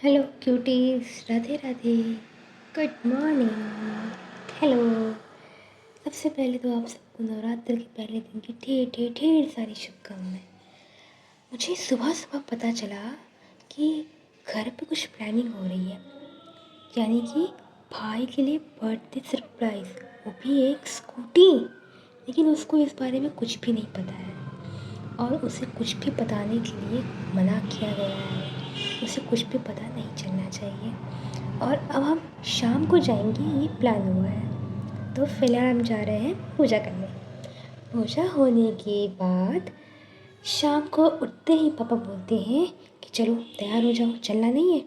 Hello cuties, Radhe Radhe, good morning. Hello. सबसे पहले तो आप सबको नवरात्र के पहले दिन की ढेर ढेर ढेर सारी शुभकामनाएं। मुझे सुबह सुबह पता चला कि घर पे कुछ प्लानिंग हो रही है, यानी कि भाई के लिए बर्थडे सरप्राइज़, वो भी एक स्कूटी। लेकिन उसको इस बारे में कुछ भी नहीं पता है और उसे कुछ भी बताने के लिए मना किया गया है। उसे कुछ भी पता नहीं चलना चाहिए। और अब हम शाम को जाएंगे, ये प्लान हुआ है। तो फिलहाल हम जा रहे हैं पूजा करने। पूजा होने के बाद शाम को उठते ही पापा बोलते हैं कि चलो तैयार हो जाओ, चलना नहीं है।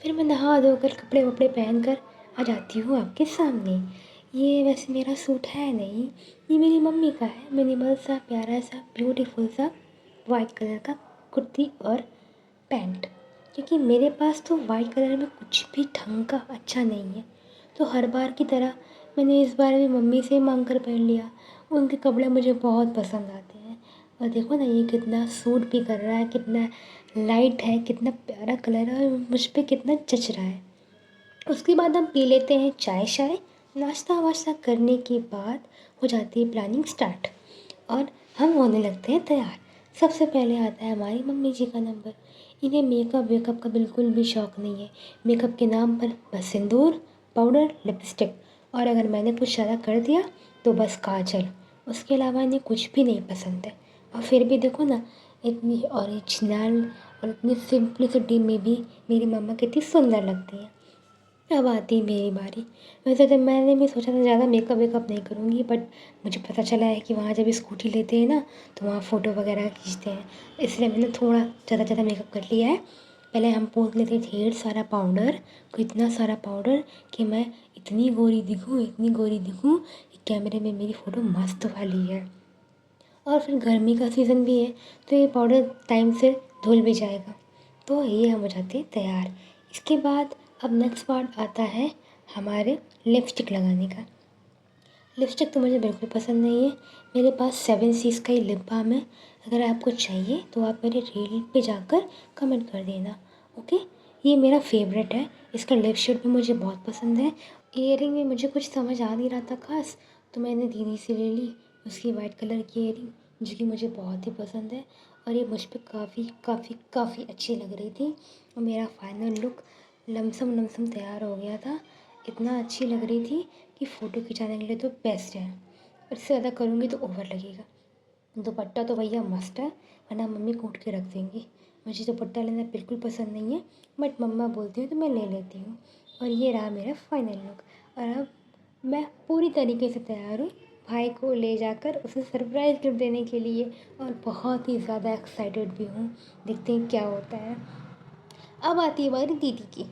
फिर मैं नहा धोकर कपड़े वपड़े पहन कर आ जाती हूँ आपके सामने। ये वैसे मेरा सूट है नहीं, ये मेरी मम्मी का है। मिनिमल सा प्यारा सा ब्यूटीफुल सा वाइट कलर का कुर्ती और पैंट, क्योंकि मेरे पास तो वाइट कलर में कुछ भी ढंग का अच्छा नहीं है। तो हर बार की तरह मैंने इस बार भी मम्मी से मांग कर पहन लिया। उनके कपड़े मुझे बहुत पसंद आते हैं। और देखो ना, ये कितना सूट भी कर रहा है, कितना लाइट है, कितना प्यारा कलर है और मुझ पे कितना जच रहा है। उसके बाद हम पी लेते हैं चाय शाय। नाश्ता वाश्ता करने के बाद हो जाती है प्लानिंग स्टार्ट और हम होने लगते हैं तैयार। सबसे पहले आता है हमारी मम्मी जी का नंबर। इन्हें मेकअप वेकअप का बिल्कुल भी शौक़ नहीं है। मेकअप के नाम पर बस सिंदूर, पाउडर, लिपस्टिक, और अगर मैंने कुछ ज़्यादा कर दिया तो बस काजल। उसके अलावा इन्हें कुछ भी नहीं पसंद है। और फिर भी देखो ना, इतनी ओरिजिनल और इतनी सिंप्लिसिटी में भी मेरी मम्मा कितनी सुंदर लगती है। अब आती मेरी बारी। वैसे तो मैंने भी सोचा था ज़्यादा मेकअप वेकअप नहीं करूँगी, बट मुझे पता चला है कि वहाँ जब स्कूटी लेते हैं ना तो वहाँ फ़ोटो वगैरह खींचते हैं, इसलिए मैंने थोड़ा ज़्यादा मेकअप कर लिया है। पहले हम पोंछ लेते हैं ढेर सारा पाउडर, इतना सारा पाउडर कि मैं इतनी गोरी दिखूँ कि कैमरे में मेरी फ़ोटो मस्त वाली है। और फिर गर्मी का सीज़न भी है तो ये पाउडर टाइम से धुल भी जाएगा। तो ये हम हो जाते हैं तैयार। इसके बाद अब नेक्स्ट पार्ट आता है हमारे लिपस्टिक लगाने का। लिपस्टिक तो मुझे बिल्कुल पसंद नहीं है। मेरे पास 7 सीज़ का ही लिप बाम है। अगर आपको चाहिए तो आप मेरे रील पे जाकर कमेंट कर देना, ओके। ये मेरा फेवरेट है। इसका लिप शेड भी मुझे बहुत पसंद है। ईयरिंग में मुझे कुछ समझ आ नहीं रहा था ख़ास, तो मैंने दीदी से ले ली उसकी वाइट कलर की ईयरिंग, जो कि मुझे बहुत ही पसंद है। और ये मुझ पर काफ़ी अच्छी लग रही थी। और मेरा फाइनल लुक लमसम लमसम तैयार हो गया था। इतना अच्छी लग रही थी कि फ़ोटो खिंचाने के लिए तो बेस्ट है। इससे ज़्यादा करूँगी तो ओवर लगेगा। दुपट्टा तो भैया मस्ट है, वरना मम्मी कूट के रख देंगी। मुझे दुपट्टा लेना बिल्कुल पसंद नहीं है, बट मम्मा बोलती हूँ तो मैं ले लेती हूँ। और ये रहा मेरा फाइनल लुक। और अब मैं पूरी तरीके से तैयार हूँ भाई को ले जाकर उसे सरप्राइज़ गिफ्ट देने के लिए, और बहुत ही ज़्यादा एक्साइटेड भी हूँ। देखते हैं क्या होता है। अब आती है बारी दीदी की।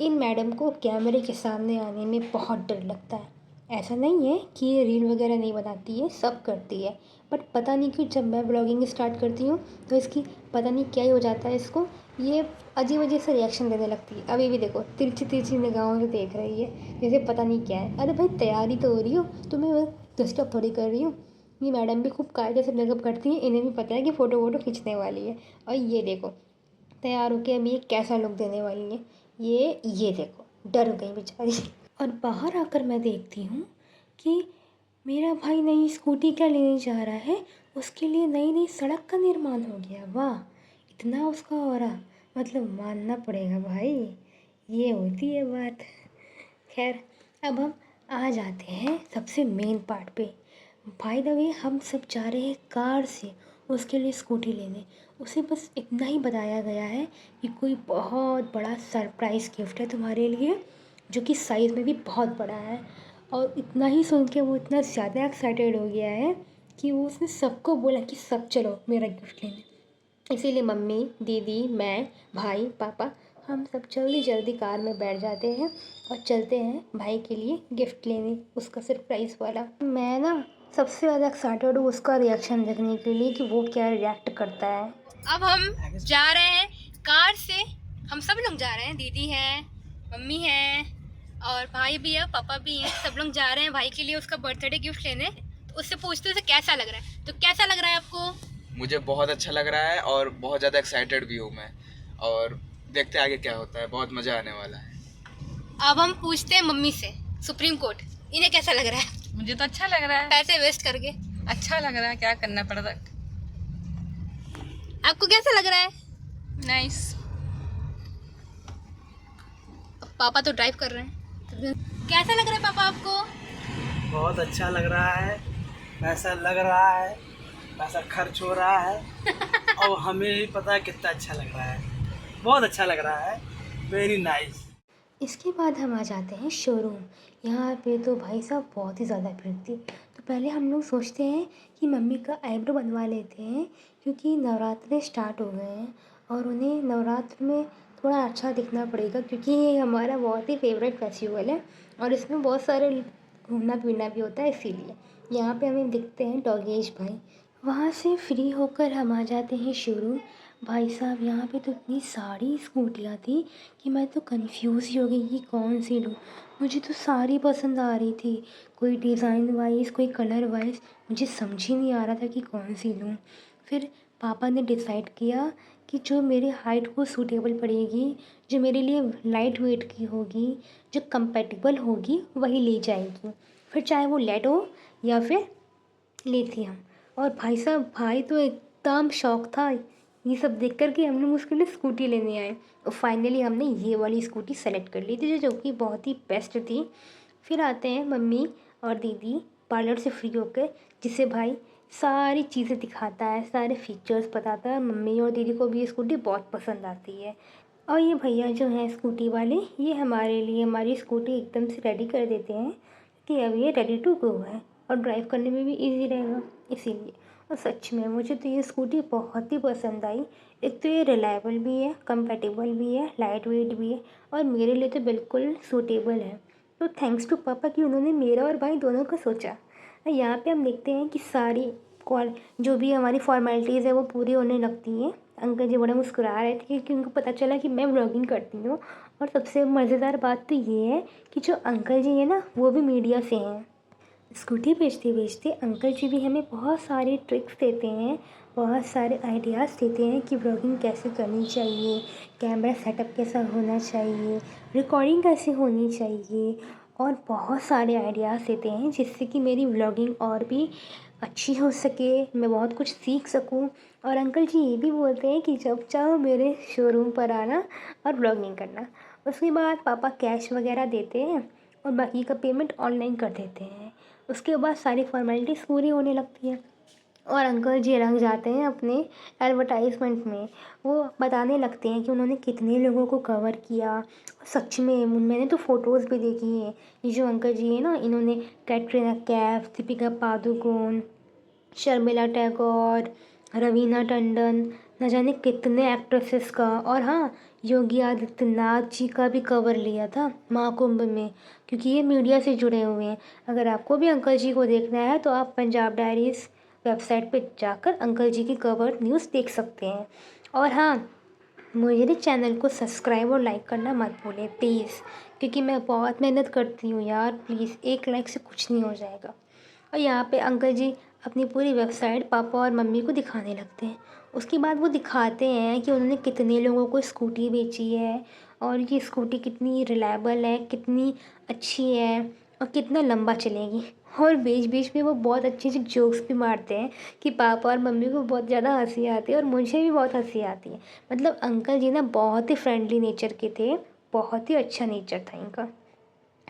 इन मैडम को कैमरे के सामने आने में बहुत डर लगता है। ऐसा नहीं है कि ये रील वगैरह नहीं बनाती है, सब करती है, बट पता नहीं क्यों जब मैं ब्लॉगिंग स्टार्ट करती हूँ तो इसकी पता नहीं क्या ही हो जाता है इसको। ये अजीब से रिएक्शन देने लगती है। अभी भी देखो, तिरछी तिरछी निगाहों से देख रही है, जैसे पता नहीं क्या है। अरे भाई, तैयारी तो हो रही हो, तुम्हें मैं डिस्टर्ब थोड़ी कर रही हूँ। ये मैडम भी खूब कायदे से मेकअप करती हैं, इन्हें भी पता है कि फ़ोटो वोटो खींचने वाली है। और ये देखो तैयार होके अभी ये कैसा लुक देने वाली है। ये देखो, डर गई बेचारी। और बाहर आकर मैं देखती हूँ कि मेरा भाई नई स्कूटी क्या लेने जा रहा है, उसके लिए नई नई सड़क का निर्माण हो गया। वाह, इतना उसका हो रहा, मतलब मानना पड़ेगा भाई, ये होती है बात। खैर, अब हम आ जाते हैं सबसे मेन पार्ट पे। बाय द वे, हम सब जा रहे हैं कार से उसके लिए स्कूटी लेने। उसे बस इतना ही बताया गया है कि कोई बहुत बड़ा सरप्राइज़ गिफ्ट है तुम्हारे लिए, जो कि साइज़ में भी बहुत बड़ा है। और इतना ही सुन के वो इतना ज़्यादा एक्साइटेड हो गया है कि वो उसने सबको बोला कि सब चलो मेरा गिफ्ट लेने। इसीलिए मम्मी, दीदी, मैं, भाई, पापा, हम सब जल्दी जल्दी कार में बैठ जाते हैं और चलते हैं भाई के लिए गिफ्ट लेने, उसका सरप्राइज़ वाला। मैं ना सबसे ज़्यादा एक्साइटेड हूँ उसका रिएक्शन देखने के लिए कि वो क्या रिएक्ट करता है। अब हम जा रहे हैं कार से। हम सब लोग जा रहे हैं, दीदी है, मम्मी है और भाई भी है, पापा भी हैं। सब लोग जा रहे हैं भाई के लिए उसका बर्थडे गिफ्ट लेने। तो उससे पूछते हैं उसे कैसा लग रहा है। तो कैसा लग रहा है आपको? मुझे बहुत अच्छा लग रहा है और बहुत ज़्यादा एक्साइटेड भी हूँ मैं। और देखते आगे क्या होता है, बहुत मज़ा आने वाला है। अब हम पूछते हैं मम्मी से, सुप्रीम कोर्ट, इन्हें कैसा लग रहा है मुझे तो अच्छा लग रहा है, पैसे वेस्ट करके? अच्छा लग रहा है, क्या करना पड़ रहा है। आपको कैसा लग रहा है? नाइस। पापा तो ड्राइव कर रहे हैं, कैसा लग रहा है पापा आपको? बहुत अच्छा लग रहा है, पैसा लग रहा है, पैसा खर्च हो रहा है और हमें भी पता है कितना अच्छा लग रहा है। बहुत अच्छा लग रहा है, वेरी नाइस। इसके बाद हम आ जाते हैं शोरूम। यहाँ पे तो भाई साहब बहुत ही ज़्यादा भीड़ थी। तो पहले हम लोग सोचते हैं कि मम्मी का आईब्रो बनवा लेते हैं, क्योंकि नवरात्रे स्टार्ट हो गए हैं और उन्हें नवरात्र में थोड़ा अच्छा दिखना पड़ेगा, क्योंकि ये हमारा बहुत ही फेवरेट फेस्टिवल है और इसमें बहुत सारे घूमना फिरना भी होता है। इसीलिए यहाँ पे हमें दिखते हैं डॉगेश भाई। वहाँ से फ्री होकर हम आ जाते हैं शोरूम। भाई साहब यहाँ पे तो इतनी सारी स्कूटियाँ थी कि मैं तो कंफ्यूज ही हो गई कि कौन सी लूँ। मुझे तो सारी पसंद आ रही थी, कोई डिज़ाइन वाइज कोई कलर वाइज, मुझे समझ ही नहीं आ रहा था कि कौन सी लूँ। फिर पापा ने डिसाइड किया कि जो मेरे हाइट को सूटेबल पड़ेगी, जो मेरे लिए लाइट वेट की होगी, जो कंपेटेबल होगी, वही ले जाएगी, फिर चाहे वो लेड हो या फिर लिथियम। और भाई साहब भाई तो एकदम शौक था ये सब देख कर के हम लोग उसके लिए स्कूटी लेने आए और फाइनली हमने ये वाली स्कूटी सेलेक्ट कर ली थी, जो कि बहुत ही बेस्ट थी। फिर आते हैं मम्मी और दीदी पार्लर से फ्री होकर, जिसे भाई सारी चीज़ें दिखाता है, सारे फीचर्स बताता है। मम्मी और दीदी को भी ये स्कूटी बहुत पसंद आती है। और ये भैया जो हैं स्कूटी वाले, ये हमारे लिए हमारी स्कूटी एकदम से रेडी कर देते हैं कि अब ये रेडी टू गो है और ड्राइव करने में भी इजी रहेगा, इसीलिए। और सच में मुझे तो ये स्कूटी बहुत ही पसंद आई। एक तो ये रिलायबल भी है, कंफर्टेबल भी है, लाइट वेट भी है और मेरे लिए तो बिल्कुल सूटेबल है। तो थैंक्स टू पापा कि उन्होंने मेरा और भाई दोनों का सोचा। और यहाँ पे हम देखते हैं कि सारी कॉल जो भी हमारी फॉर्मेलिटीज़ है वो पूरी होने लगती हैं। अंकल जी बड़ा मुस्कुरा रहे थे क्योंकि उनको पता चला कि मैं व्लॉगिंग करती हूँ। और सबसे मज़ेदार बात तो ये है कि जो अंकल जी हैं ना, वो भी मीडिया से हैं। स्कूटी बेचते बेचते अंकल जी भी हमें बहुत सारे ट्रिक्स देते हैं, बहुत सारे आइडियाज़ देते हैं कि व्लॉगिंग कैसे करनी चाहिए, कैमरा सेटअप कैसा होना चाहिए, रिकॉर्डिंग कैसे होनी चाहिए, और बहुत सारे आइडियाज़ देते हैं जिससे कि मेरी व्लॉगिंग और भी अच्छी हो सके, मैं बहुत कुछ सीख सकूं। और अंकल जी ये भी बोलते हैं कि जब चाहो मेरे शोरूम पर आना और व्लॉगिंग करना। उसके बाद पापा कैश वगैरह देते हैं और बाकी का पेमेंट ऑनलाइन कर देते हैं। उसके बाद सारी फॉर्मेलिटीज़ पूरी होने लगती हैं और अंकल जी लग जाते हैं अपने एडवर्टाइजमेंट में। वो बताने लगते हैं कि उन्होंने कितने लोगों को कवर किया। सच में मैंने तो फ़ोटोज़ भी देखी हैं। ये जो अंकल जी हैं ना, इन्होंने कैटरीना कैफ, दीपिका पादुकोण, शर्मिला टैगोर, रवीना टंडन, न जाने कितने एक्ट्रेसेस का, और हाँ, योगी आदित्यनाथ जी का भी कवर लिया था महाकुंभ में, क्योंकि ये मीडिया से जुड़े हुए हैं। अगर आपको भी अंकल जी को देखना है तो आप पंजाब डायरीज़ वेबसाइट पे जाकर अंकल जी की कवर न्यूज़ देख सकते हैं। और हाँ, मेरे चैनल को सब्सक्राइब और लाइक करना मत भूलें प्लीज़, क्योंकि मैं बहुत मेहनत करती हूँ यार। प्लीज़, एक लाइक से कुछ नहीं हो जाएगा। और यहाँ पे अंकल जी अपनी पूरी वेबसाइट पापा और मम्मी को दिखाने लगते हैं। उसके बाद वो दिखाते हैं कि उन्होंने कितने लोगों को स्कूटी बेची है और ये स्कूटी कितनी रिलायबल है, कितनी अच्छी है और कितना लंबा चलेगी। और बीच बीच में वो बहुत अच्छे अच्छे जोक्स भी मारते हैं कि पापा और मम्मी को बहुत ज़्यादा हंसी आती है और मुझे भी बहुत हंसी आती है। मतलब अंकल जी ना बहुत ही फ्रेंडली नेचर के थे, बहुत ही अच्छा नेचर था इनका।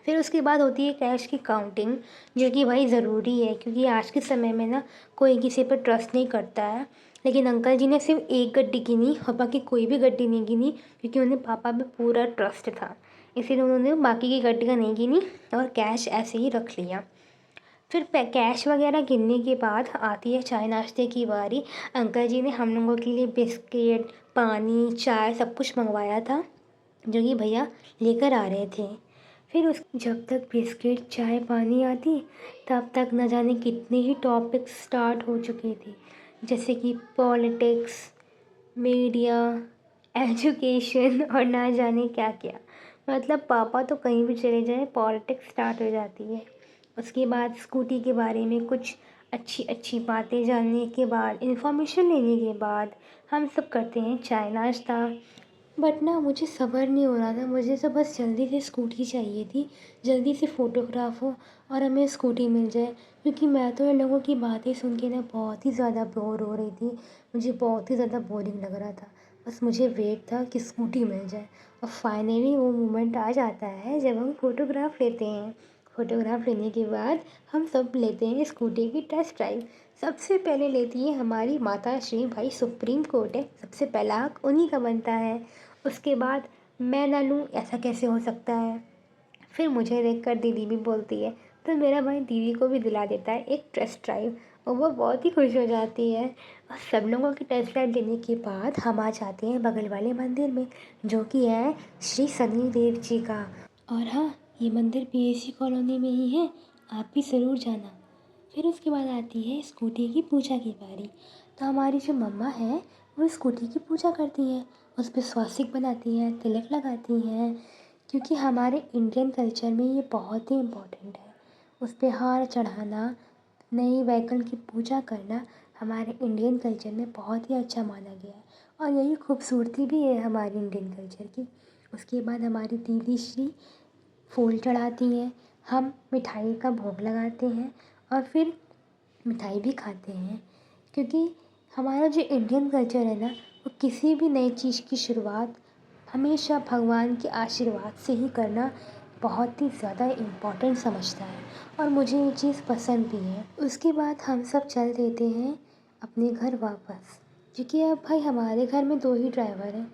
फिर उसके बाद होती है कैश की काउंटिंग, जो कि भाई ज़रूरी है क्योंकि आज के समय में ना कोई किसी पर ट्रस्ट नहीं करता है। लेकिन अंकल जी ने सिर्फ एक गड्डी गिनी और बाकी कोई भी गड्डी नहीं गिनी, क्योंकि उन्हें पापा पे पूरा ट्रस्ट था। इसीलिए उन्होंने बाकी की गड्डियाँ नहीं गिनी और कैश ऐसे ही रख लिया। फिर कैश वगैरह गिनने के बाद आती है चाय नाश्ते की बारी। अंकल जी ने हम लोगों के लिए बिस्किट, पानी, चाय सब कुछ मंगवाया था, जो कि भैया लेकर आ रहे थे। फिर उस जब तक बिस्किट, चाय, पानी आती, तब तक न जाने कितने ही टॉपिक्स स्टार्ट हो चुके थे, जैसे कि पॉलिटिक्स, मीडिया, एजुकेशन और ना जाने क्या क्या। मतलब पापा तो कहीं भी चले जाएं पॉलिटिक्स स्टार्ट हो जाती है। उसके बाद स्कूटी के बारे में कुछ अच्छी अच्छी बातें जानने के बाद, इन्फॉर्मेशन लेने के बाद हम सब करते हैं चाय नाश्ता। बट ना मुझे सब्र नहीं हो रहा था, मुझे तो बस जल्दी से स्कूटी चाहिए थी, जल्दी से फ़ोटोग्राफ हो और हमें स्कूटी मिल जाए, क्योंकि मैं तो इन लोगों की बातें सुन के ना बहुत ही ज़्यादा बोर हो रही थी। मुझे बहुत ही ज़्यादा बोरिंग लग रहा था, बस मुझे वेट था कि स्कूटी मिल जाए। और फाइनली वो मोमेंट आ जाता है जब हम फ़ोटोग्राफ लेते हैं। फ़ोटोग्राफ लेने के बाद हम सब लेते हैं स्कूटी की टेस्ट ड्राइव। सबसे पहले लेती है हमारी माता श्री, भाई सुप्रीम कोर्ट है, सबसे पहला हक उन्हीं का बनता है। उसके बाद मैं ना लूँ ऐसा कैसे हो सकता है। फिर मुझे देखकर दीदी भी बोलती है, तो मेरा भाई दीदी को भी दिला देता है एक टेस्ट ड्राइव और वो बहुत ही खुश हो जाती है। और सब लोगों की टेस्ट ड्राइव लेने के बाद हम आ जाते हैं बगल वाले मंदिर में, जो कि है श्री शनिदेव जी का। और हाँ, ये मंदिर पीएसी कॉलोनी में ही है, आप भी ज़रूर जाना। फिर उसके बाद आती है स्कूटी की पूजा की बारी। तो हमारी जो मम्मा है वो स्कूटी की पूजा करती हैं, उस पर स्वास्तिक बनाती हैं, तिलक लगाती हैं, क्योंकि हमारे इंडियन कल्चर में ये बहुत ही इम्पोर्टेंट है। उस पर हार चढ़ाना, नई व्हीकल की पूजा करना हमारे इंडियन कल्चर में बहुत ही अच्छा माना गया है और यही खूबसूरती भी है हमारे इंडियन कल्चर की। उसके बाद हमारी दीदी श्री फूल चढ़ाती हैं, हम मिठाई का भोग लगाते हैं और फिर मिठाई भी खाते हैं, क्योंकि हमारा जो इंडियन कल्चर है ना, वो किसी भी नई चीज़ की शुरुआत हमेशा भगवान के आशीर्वाद से ही करना बहुत ही ज़्यादा इम्पोर्टेंट समझता है और मुझे ये चीज़ पसंद भी है। उसके बाद हम सब चल देते हैं अपने घर वापस, क्योंकि अब भाई हमारे घर में 2 ही ड्राइवर हैं,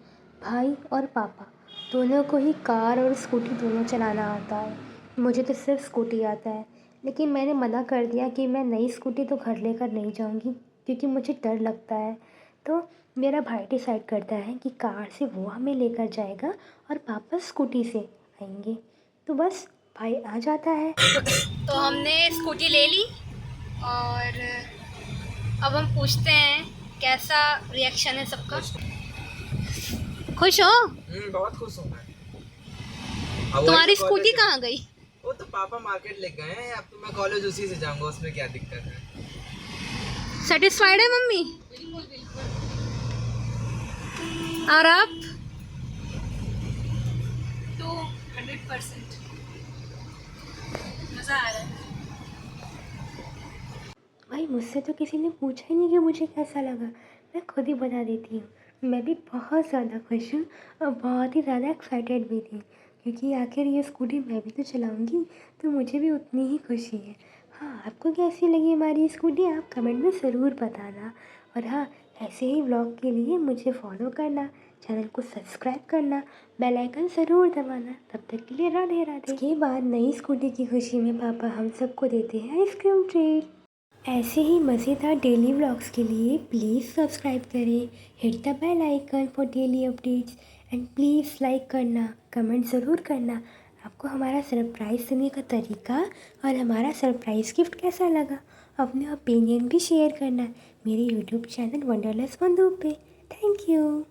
भाई और पापा। दोनों को ही कार और स्कूटी दोनों चलाना आता है, मुझे तो सिर्फ स्कूटी आता है। लेकिन मैंने मना कर दिया कि मैं नई स्कूटी तो घर लेकर नहीं जाऊंगी, क्योंकि मुझे डर लगता है। तो मेरा भाई डिसाइड करता है कि कार से वो हमें लेकर जाएगा और पापा स्कूटी से आएंगे। तो बस भाई आ जाता है। तो हमने स्कूटी ले ली और अब हम पूछते हैं कैसा रिएक्शन है सबका। खुश हो? बहुत खुश हूँ मैं। तुम्हारी स्कूटी कहाँ गई? वो तो पापा मार्केट ले गए हैं, अब तो मैं कॉलेज उसी से जाऊंगा, उसमें क्या दिक्कत है। सेटिस्फाइड है मम्मी? और आप? 200% मज़ा आ रहा है। भाई मुझसे तो किसी ने पूछा ही नहीं कि मुझे कैसा लगा, मैं खुद ही बता देती हूँ। मैं भी बहुत ज़्यादा खुश हूँ और बहुत ही ज़्यादा एक्साइटेड भी थी, क्योंकि आखिर ये स्कूटी मैं भी तो चलाऊँगी, तो मुझे भी उतनी ही खुशी है। हाँ, आपको कैसी लगी हमारी स्कूटी, आप कमेंट में ज़रूर बताना। और हाँ, ऐसे ही व्लॉग के लिए मुझे फॉलो करना, चैनल को सब्सक्राइब करना, बेल आइकन ज़रूर दबाना। तब तक के लिए राधे राधे। इसके बाद नई स्कूटी की खुशी में पापा हम सबको देते हैं आइसक्रीम ट्रीट। ऐसे ही मज़ेदार डेली व्लॉग्स के लिए प्लीज़ सब्सक्राइब करें, hit the bell icon for daily updates and please like करना, कमेंट ज़रूर करना आपको हमारा सरप्राइज़ देने का तरीका और हमारा सरप्राइज़ गिफ्ट कैसा लगा। अपने ओपिनियन भी शेयर करना मेरे यूट्यूब चैनल वंडरलेस बंदूक पे। Thank you.